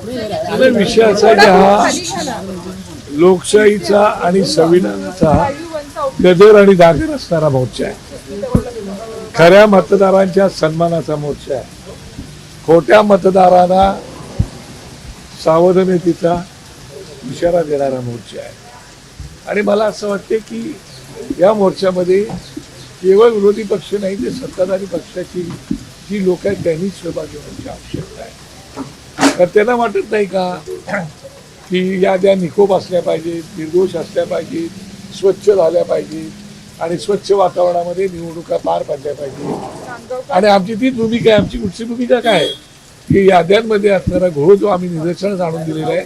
विषय असा की हा लोकशाहीचा आणि संविधानाचा गजर आणि दागर असणारा मोर्चा आहे. खऱ्या मतदारांच्या सन्मानाचा मोर्चा आहे. खोट्या मतदारांना सावधानतेचा इशारा देणारा मोर्चा आहे. आणि मला असं वाटते की या मोर्चामध्ये केवळ विरोधी पक्ष नाही तर सत्ताधारी पक्षाची जी लोक आहेत त्यांनी सहभागी होण्याची आवश्यकता आहे. तर त्यांना वाटत नाही का की याद्या निकोप असल्या पाहिजेत, निर्दोष असल्या पाहिजेत, स्वच्छ झाल्या पाहिजेत आणि स्वच्छ वातावरणामध्ये निवडणुका पार पाडल्या पाहिजेत. आणि आमची तीच भूमिका आहे. आमची कुठची भूमिका काय आहे की याद्यांमध्ये असणारा घोळ जो आम्ही निदर्शनास आणून दिलेला आहे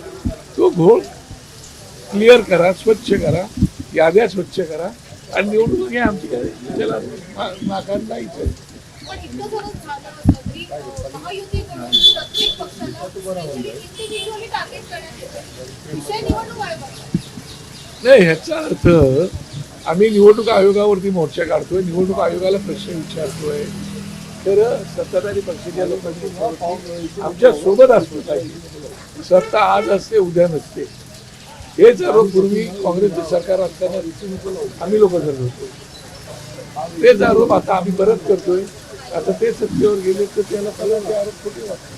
तो घोळ क्लिअर करा, स्वच्छ करा, याद्या स्वच्छ करा आणि निवडणूक घ्या. आमची काय त्याला नाकार नाहीच आहे. नाही, ह्याचा अर्थ आम्ही निवडणूक आयोगावरती मोर्चा काढतोय, निवडणूक आयोगाला प्रश्न विचारतोय. तर सत्ताधारी पक्षाच्या लोकांनी आमच्या सोबत असलं पाहिजे. सत्ता आज असते उद्या नसते. हेच आरोप पूर्वी काँग्रेसचं सरकार असताना आम्ही लोक करत होतो. तेच आरोप आता आम्ही परत करतोय. आता ते सत्तेवर गेले तर त्याला ते आरोप कुठे वाटतात.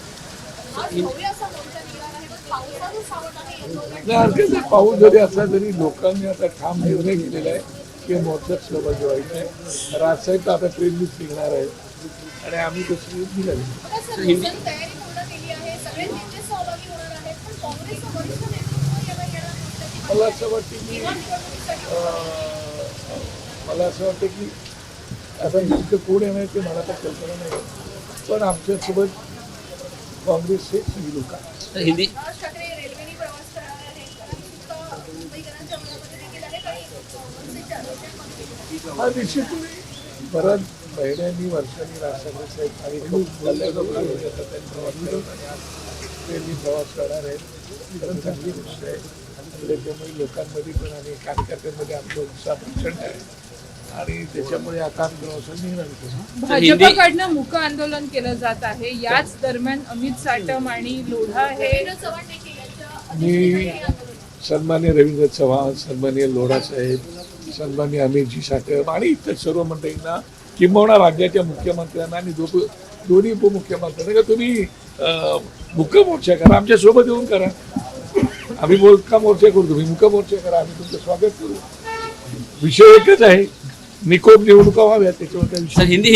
हरकत नाही, पाऊस जरी असला तरी लोकांनी आता ठाम निर्णय घेतलेला आहे की मोर्चात सहभागी व्हायचं आहे. राजसाहेब तर आता ट्रेननीच निघणार आहे आणि आम्ही तशी निघाली. मला असं वाटतं की आता नेमकं कोण येणार ते मला तर कल्पना नाही. पण आमच्यासोबत काँग्रेसचे लोक हिंदी हा निश्चित बऱ्याच महिन्यांनी वर्षांनी राजसाहेब साहेब आणि खूप प्रवास करणार आहेत. खरंच चांगली गोष्ट आहे. त्याच्यामुळे लोकांमध्ये पण आणि कार्यकर्त्यांमध्ये आमचा उत्साह प्रचंड आहे आणि त्याच्यामुळे आता आम्ही प्रवासाला निघणार. भाजपकडनं मूक आंदोलन केलं जात आहे. याच दरम्यान अमित साटम आणि लोढा हे मी सन्मान्य रवींद्र चव्हाण, सन्मान्य लोढा साहेब, सन्मान्य अमितजी साटम आणि इतर सर्व मंडळींना किंबहुना राज्याच्या मुख्यमंत्र्यांना आणि दोन्ही उपमुख्यमंत्र्यांना का तुम्ही मुक्का मोर्चा करा, आमच्या सोबत येऊन करा. आम्ही मुक्का मोर्चा करू, तुम्ही मुक्का मोर्चा करा, आम्ही तुमचं स्वागत करू. विषय एकच आहे, निकोप निवडणुका व्हाव्या, त्याच्यावर काही विषय. हिंदी